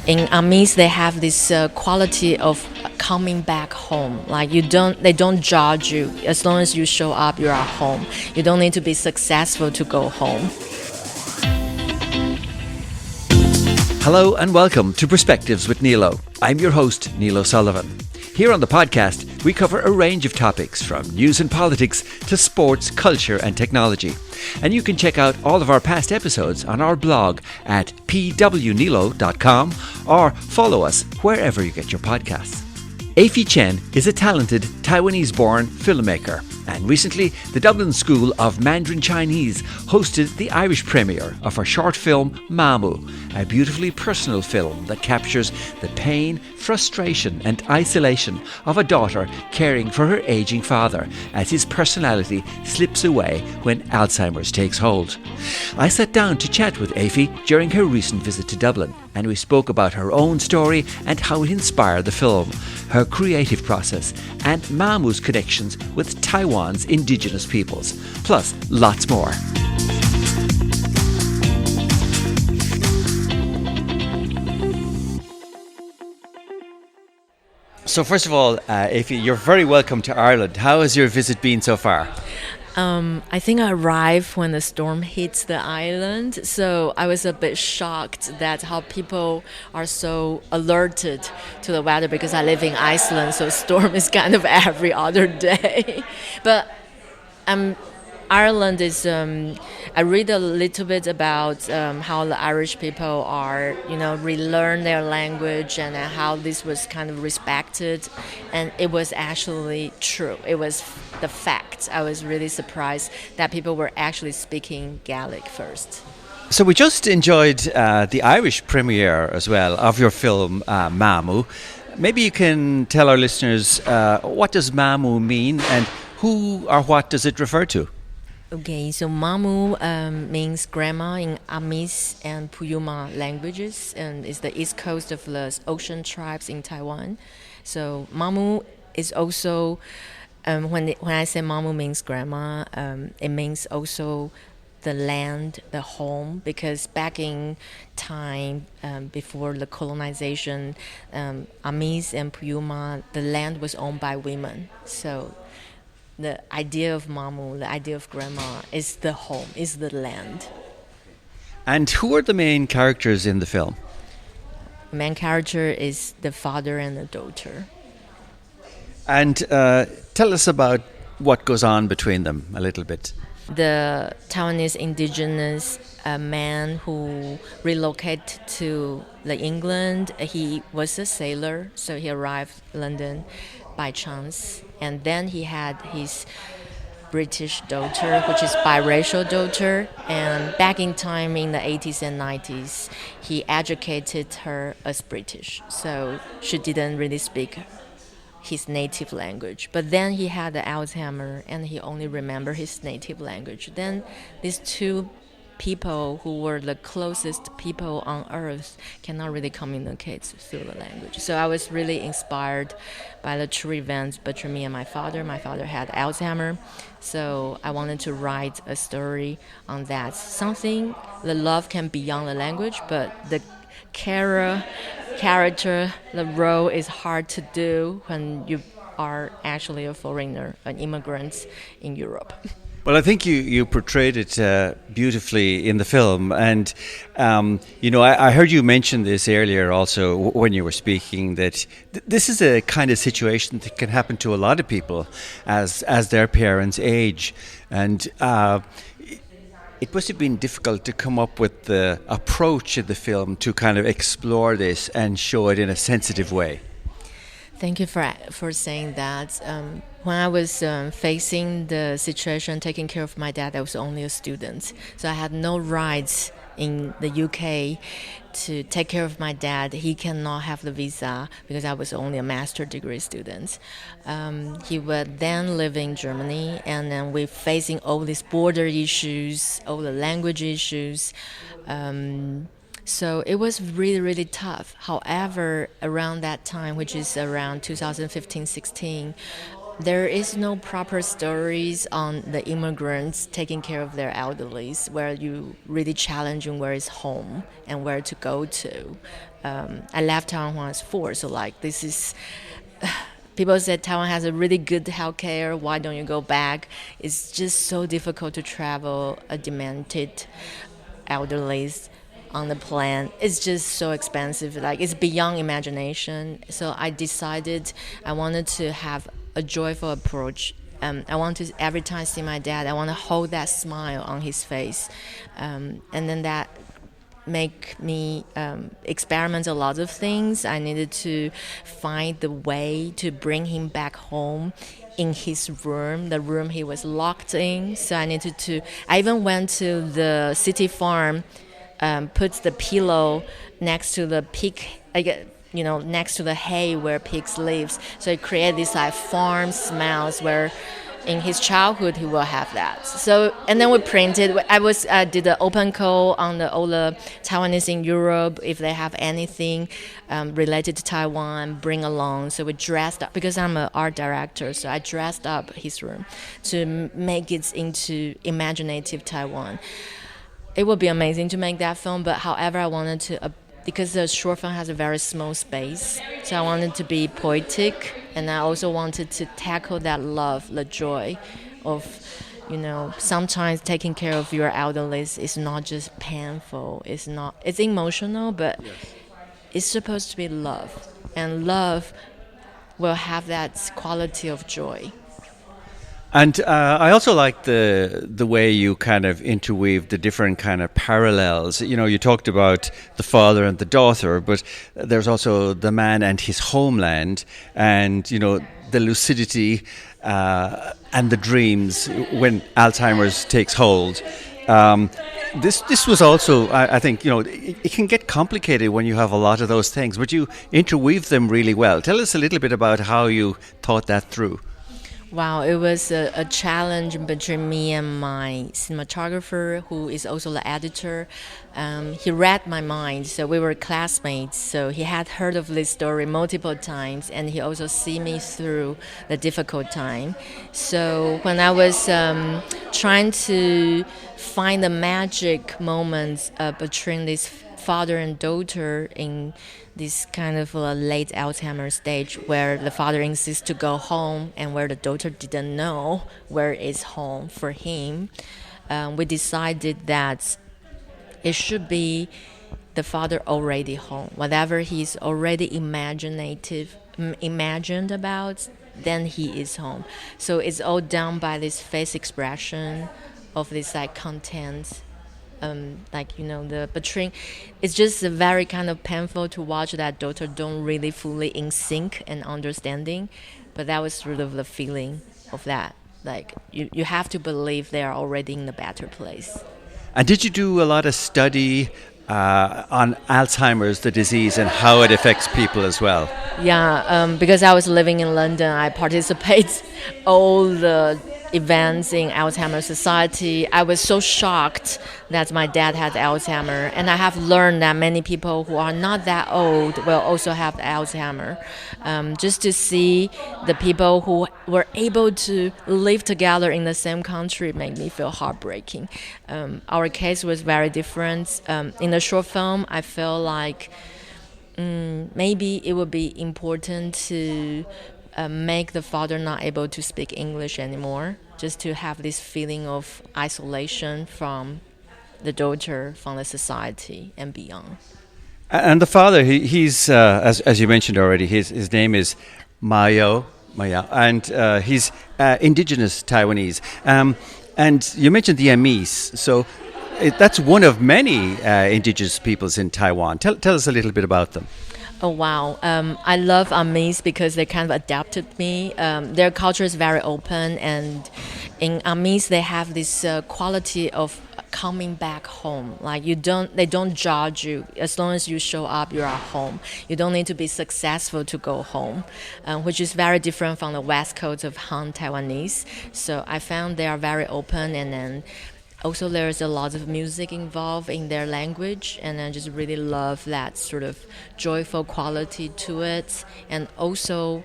In Amis, they have this quality of coming back home. Like they don't judge you. As long as you show up, you are home. You don't need to be successful to go home. Hello and welcome to Perspectives with Neilo. I'm your host, Neilo Sullivan. Here on the podcast, we cover a range of topics from news and politics to sports, culture and technology. And you can check out all of our past episodes on our blog at pwneilo.com or follow us wherever you get your podcasts. Aephie Chen is a talented Taiwanese-born filmmaker, and recently the Dublin School of Mandarin Chinese hosted the Irish premiere of her short film MAMU, a beautifully personal film that captures the pain, frustration and isolation of a daughter caring for her ageing father as his personality slips away when Alzheimer's takes hold. I sat down to chat with Aephie during her recent visit to Dublin, and we spoke about her own story and how it inspired the film, her creative process, and MAMU's connections with Taiwan's Indigenous peoples, plus lots more. So first of all, Aephie, you're very welcome to Ireland. How has your visit been so far? I think I arrived when the storm hit the island, so I was a bit shocked that how people are so alerted to the weather because I live in Iceland, so storm is kind of every other day. But Ireland is. I read a little bit about how the Irish people are, relearn their language and how this was kind of respected, and it was actually true. It was the fact. I was really surprised that people were actually speaking Gaelic first. So we just enjoyed the Irish premiere as well of your film MAMU. Maybe you can tell our listeners what does MAMU mean and who or what does it refer to? Okay, so MAMU means grandma in Amis and Puyuma languages, and it's the east coast of the ocean tribes in Taiwan. So MAMU is also, when I say MAMU means grandma, it means also the land, the home, because back in time, before the colonization, Amis and Puyuma, the land was owned by women. So the idea of MAMU, the idea of grandma, is the home, is the land. And who are the main characters in the film? The main character is the father and the daughter. And tell us about what goes on between them a little bit. The Taiwanese Indigenous man who relocated to England, he was a sailor, so he arrived in London by chance. And then he had his British daughter, which is biracial daughter. And back in time in the 80s and 90s, he educated her as British. So she didn't really speak his native language. But then he had the Alzheimer and he only remembered his native language. Then these two people who were the closest people on earth cannot really communicate through the language. So I was really inspired by the true events between me and my father. My father had Alzheimer, so I wanted to write a story on that. Something, the love can be beyond the language, but the character, the role is hard to do when you are actually a foreigner, an immigrant in Europe. Well, I think you portrayed it beautifully in the film. And, I heard you mention this earlier also when you were speaking, that this is a kind of situation that can happen to a lot of people as their parents age. And it must have been difficult to come up with the approach in the film to kind of explore this and show it in a sensitive way. Thank you for saying that. When I was facing the situation, taking care of my dad, I was only a student. So I had no rights in the UK to take care of my dad. He cannot have the visa because I was only a master's degree student. He would then live in Germany, and then we're facing all these border issues, all the language issues. So it was really, really tough. However, around that time, which is around 2015-16, There is no proper stories on the immigrants taking care of their elderlies, where you really challenging where is home and where to go to. I left Taiwan when I was 4, so like this is people said Taiwan has a really good healthcare. Why don't you go back? It's just so difficult to travel a demented elderlies on the plane. It's just so expensive. Like it's beyond imagination. So I decided I wanted to have a joyful approach. I want to every time I see my dad, I want to hold that smile on his face, and then that make me experiment a lot of things. I needed to find the way to bring him back home in his room, the room he was locked in. So I needed to. I even went to the city farm, put the pillow next to the pig, next to the hay where pigs lives. So it created this like farm smells where in his childhood he will have that. So and then we printed. I did an open call on all the Taiwanese in Europe if they have anything related to Taiwan, bring along. So we dressed up because I'm an art director. So I dressed up his room to make it into imaginative Taiwan. It would be amazing to make that film, but however, I wanted to because the short film has a very small space, so I wanted to be poetic, and I also wanted to tackle that love, the joy of, sometimes taking care of your elderly is not just painful. It's emotional, but it's supposed to be love, and love will have that quality of joy. And I also like the way you kind of interweave the different kind of parallels. You talked about the father and the daughter, but there's also the man and his homeland, and the lucidity and the dreams when Alzheimer's takes hold. This was also, I think, it can get complicated when you have a lot of those things, but you interweave them really well. Tell us a little bit about how you thought that through. Wow, it was a challenge between me and my cinematographer, who is also the editor. He read my mind, so we were classmates. So he had heard of this story multiple times, and he also see me through the difficult time. So when I was trying to find the magic moments between this father and daughter in this kind of a late Alzheimer's stage, where the father insists to go home and where the daughter didn't know where is home for him, we decided that it should be the father already home. Whatever he's already imagined about, then he is home. So it's all done by this face expression of this like content. The betraying, it's just very kind of painful to watch that daughter don't really fully in sync and understanding, but that was sort of the feeling of that. Like you have to believe they are already in a better place. And did you do a lot of study on Alzheimer's, the disease, and how it affects people as well? Yeah, because I was living in London, I participate all the events in Alzheimer's Society. I was so shocked that my dad had Alzheimer, and I have learned that many people who are not that old will also have Alzheimer. Just to see the people who were able to live together in the same country made me feel heartbreaking. Our case was very different. In the short film, I feel like maybe it would be important to make the father not able to speak English anymore, just to have this feeling of isolation from the daughter, from the society, and beyond. And the father, he's as you mentioned already, his name is Maya, and he's Indigenous Taiwanese. And you mentioned the Amis, so that's one of many Indigenous peoples in Taiwan. Tell us a little bit about them. Oh wow! I love Amis because they kind of adapted me. Their culture is very open, and in Amis they have this quality of coming back home. Like they don't judge you as long as you show up. You are home. You don't need to be successful to go home, which is very different from the West Coast of Han Taiwanese. So I found they are very open, and then also there's a lot of music involved in their language, and I just really love that sort of joyful quality to it. And also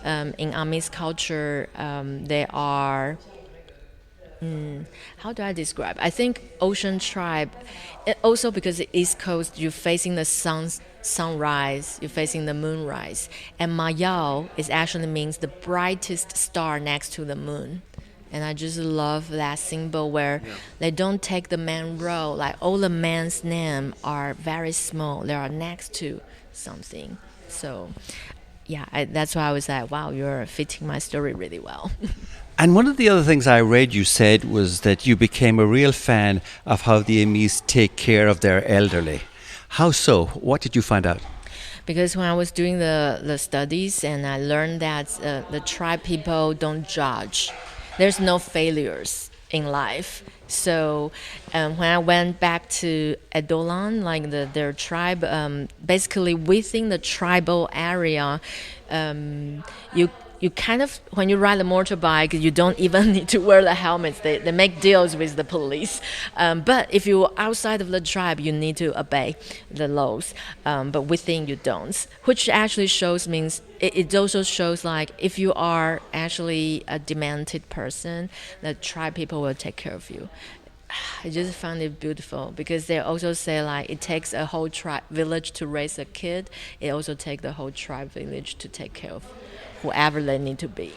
In Amis culture, they are, how do I describe? I think ocean tribe, also because the East Coast, you're facing the sunrise, you're facing the moonrise. And Mayao is actually means the brightest star next to the moon. And I just love that symbol where they don't take the main role. Like all the man's name are very small. They are next to something. So, yeah, that's why I was like, wow, you're fitting my story really well. And one of the other things I read you said was that you became a real fan of how the Amis take care of their elderly. How so? What did you find out? Because when I was doing the studies and I learned that the tribe people don't judge, there's no failures in life. So when I went back to Edolan, like their tribe, basically within the tribal area, you kind of, when you ride a motorbike, you don't even need to wear the helmets. They make deals with the police. But if you're outside of the tribe, you need to obey the laws. But within, you don't. Which actually it also shows like if you are actually a demented person, the tribe people will take care of you. I just found it beautiful because they also say like it takes a whole tribe village to raise a kid. It also takes the whole tribe village to take care of whoever they need to be.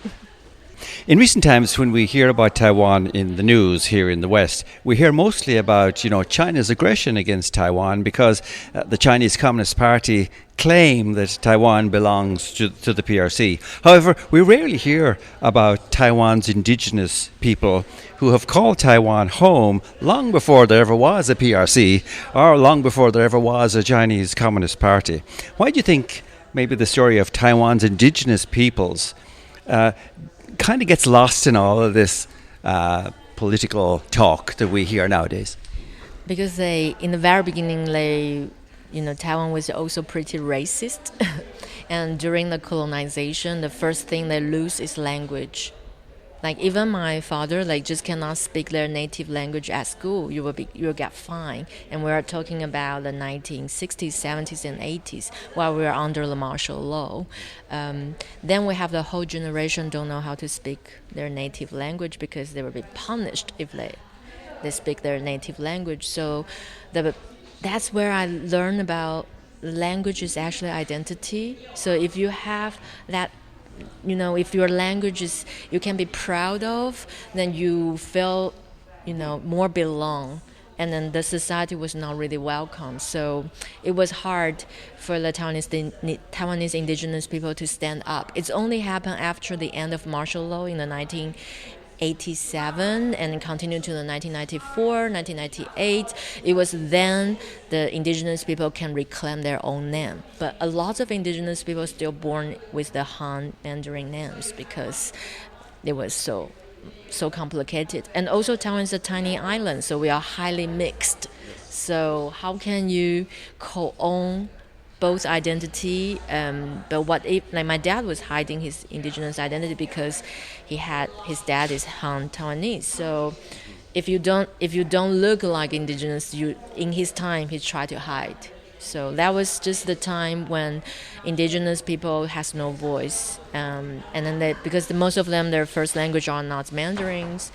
In recent times, when we hear about Taiwan in the news here in the West, we hear mostly about, China's aggression against Taiwan because the Chinese Communist Party claim that Taiwan belongs to the PRC. However, we rarely hear about Taiwan's indigenous people who have called Taiwan home long before there ever was a PRC or long before there ever was a Chinese Communist Party. Why do you think maybe the story of Taiwan's indigenous peoples kind of gets lost in all of this political talk that we hear nowadays? Because in the very beginning, Taiwan was also pretty racist. And during the colonization, the first thing they lose is language. Like even my father, just cannot speak their native language at school. You'll get fined. And we are talking about the 1960s, 70s, and 80s, while we are under the martial law. Then we have the whole generation don't know how to speak their native language because they will be punished if they speak their native language. So that's where I learned about language is actually identity. So if you have that, if your language is you can be proud of, then you feel, more belong. And then the society was not really welcome. So it was hard for the Taiwanese indigenous people to stand up. It's only happened after the end of martial law in the 1987 and continued to the 1994, 1998. It was then the indigenous people can reclaim their own name. But a lot of indigenous people still born with the Han Mandarin names because it was so complicated. And also Taiwan is a tiny island, so we are highly mixed. So how can you co-own both identity? But what if, like my dad was hiding his indigenous identity because his dad is Han Taiwanese. So if you don't look like indigenous, in his time he tried to hide. So that was just the time when indigenous people has no voice, and then because most of them their first language are not Mandarins,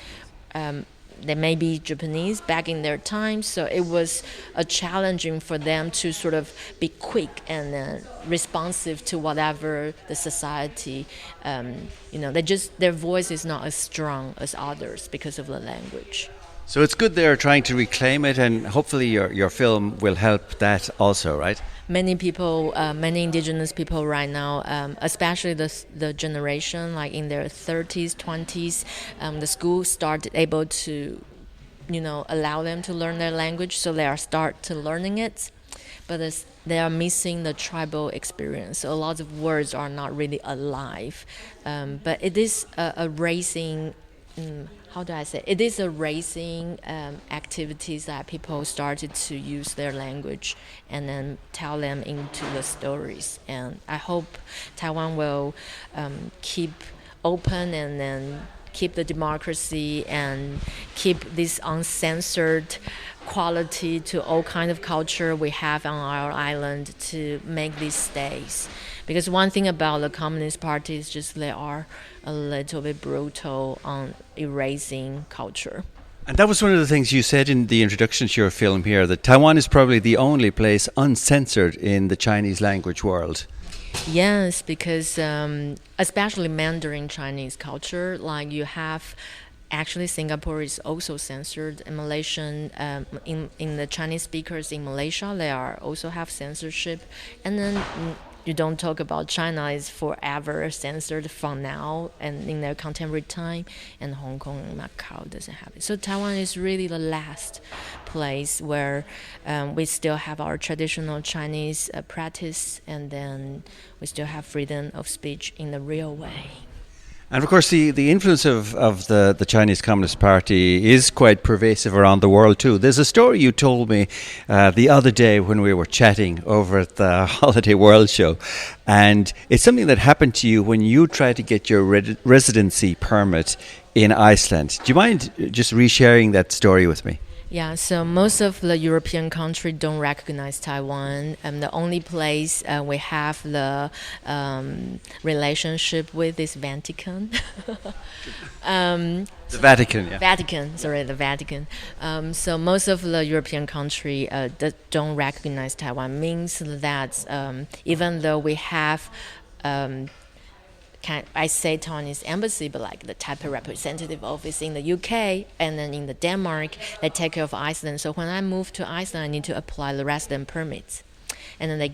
they may be Japanese back in their time. So it was a challenging for them to sort of be quick and responsive to whatever the society, their voice is not as strong as others because of the language. So it's good they're trying to reclaim it, and hopefully your film will help that also, right? Many people, many indigenous people right now, especially the generation like in their 30s, 20s, the school started able to, allow them to learn their language, so they are start to learning it. But they are missing the tribal experience. So a lot of words are not really alive. But it is a racing. How do I say? It is a racing activities that people started to use their language and then tell them into the stories. And I hope Taiwan will keep open and then keep the democracy and keep this uncensored quality to all kind of culture we have on our island to make these stays. Because one thing about the Communist Party is just they are a little bit brutal on erasing culture. And that was one of the things you said in the introduction to your film here, that Taiwan is probably the only place uncensored in the Chinese language world. Yes, because especially Mandarin Chinese culture, like you have, actually Singapore is also censored. In Malaysian, in the Chinese speakers in Malaysia, they are also have censorship, and then you don't talk about China is forever censored from now and in their contemporary time, and Hong Kong and Macau doesn't have it. So Taiwan is really the last place where we still have our traditional Chinese practice, and then we still have freedom of speech in the real way. And of course, the influence of the Chinese Communist Party is quite pervasive around the world too. There's a story you told me the other day when we were chatting over at the Holiday World show, and it's something that happened to you when you tried to get your residency permit in Iceland. Do you mind just resharing that story with me? Yeah, so most of the European countries don't recognize Taiwan. The only place we have the relationship with is Vatican. The Vatican, yeah. The Vatican. So most of the European countries that don't recognize Taiwan means that even though we have I say Taiwanese embassy, but like the Taipei representative office in the UK and then in the Denmark, they take care of Iceland. So when I moved to Iceland, I need to apply the resident permits. And then they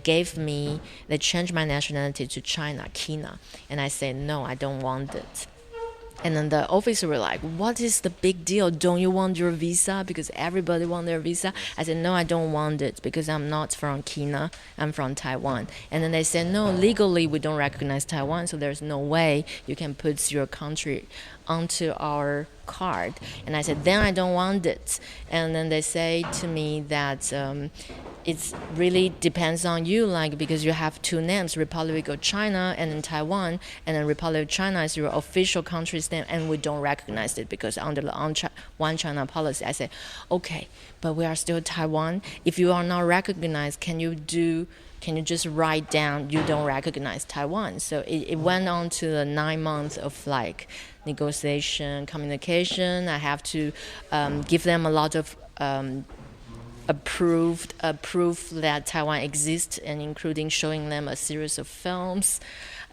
changed my nationality to China, Kina. And I said, no, I don't want it. And then the officer were like, what is the big deal? Don't you want your visa? Because everybody want their visa. I said, no, I don't want it because I'm not from Kina. I'm from Taiwan. And then they said, no, legally we don't recognize Taiwan, so there's no way you can put your country onto our card. And I said, then I don't want it. And then they say to me that it really depends on you, like, because you have two names, Republic of China and then Taiwan, and then Republic of China is your official country's name, and we don't recognize it because under the One China policy. I said, okay, but we are still Taiwan. If you are not recognized, can you just write down you don't recognize Taiwan? So it went on to the 9 months of like negotiation, communication. I have to give them a lot of proof that Taiwan exists, and including showing them a series of films.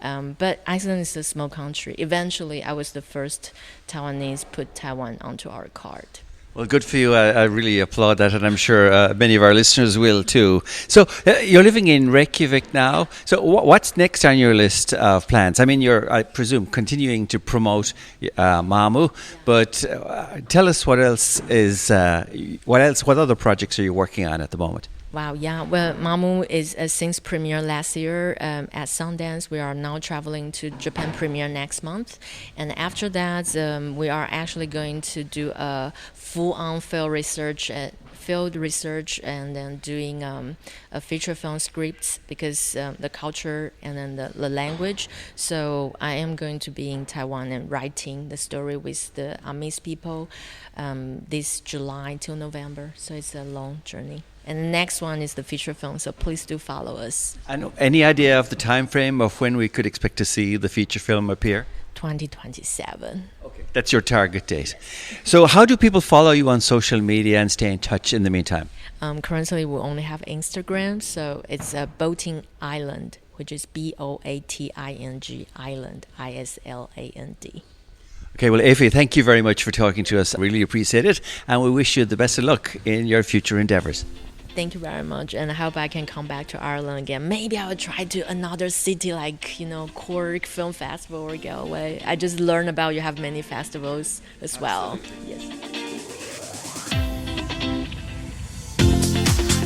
But Iceland is a small country. Eventually, I was the first Taiwanese put Taiwan onto our card. Well, good for you. I really applaud that, and I'm sure many of our listeners will too. So you're living in Reykjavik now. So what's next on your list of plans? I mean, you're, I presume, continuing to promote MAMU, but tell us what other projects are you working on at the moment? Wow, yeah. Well, MAMU is since premiere last year at Sundance. We are now traveling to Japan premiere next month. And after that, we are actually going to do a full-on field research and then doing a feature film scripts because the culture and then the language. So I am going to be in Taiwan and writing the story with the Amis people this July till November. So it's a long journey. And the next one is the feature film, so please do follow us. And any idea of the time frame of when we could expect to see the feature film appear? 2027. Okay, that's your target date. So how do people follow you on social media and stay in touch in the meantime? Currently, we only have Instagram, so it's Boating Island, which is BOATING Island, ISLAND. Okay, well, Aephie, thank you very much for talking to us. I really appreciate it, and we wish you the best of luck in your future endeavours. Thank you very much, and I hope I can come back to Ireland again. Maybe I will try to another city like, Cork Film Festival or Galway. I just learned about you have many festivals as well. Yes.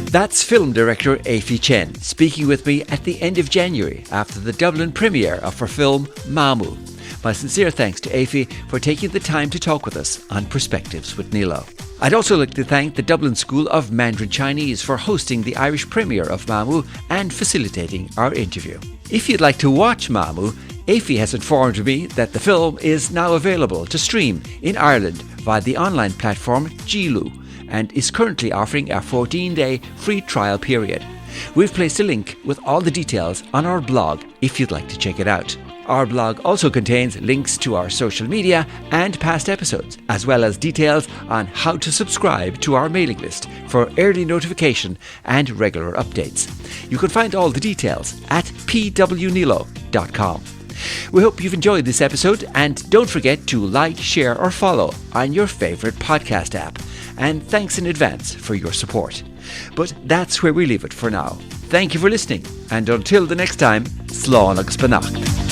That's film director Aephie Chen speaking with me at the end of January after the Dublin premiere of her film MAMU. My sincere thanks to Aephie for taking the time to talk with us on Perspectives with Neilo. I'd also like to thank the Dublin School of Mandarin Chinese for hosting the Irish premiere of MAMU and facilitating our interview. If you'd like to watch MAMU, Aephie has informed me that the film is now available to stream in Ireland via the online platform Neilo and is currently offering a 14-day free trial period. We've placed a link with all the details on our blog if you'd like to check it out. Our blog also contains links to our social media and past episodes, as well as details on how to subscribe to our mailing list for early notification and regular updates. You can find all the details at pwneilo.com. We hope you've enjoyed this episode, and don't forget to like, share or follow on your favourite podcast app. And thanks in advance for your support. But that's where we leave it for now. Thank you for listening, and until the next time, slán agus beannacht.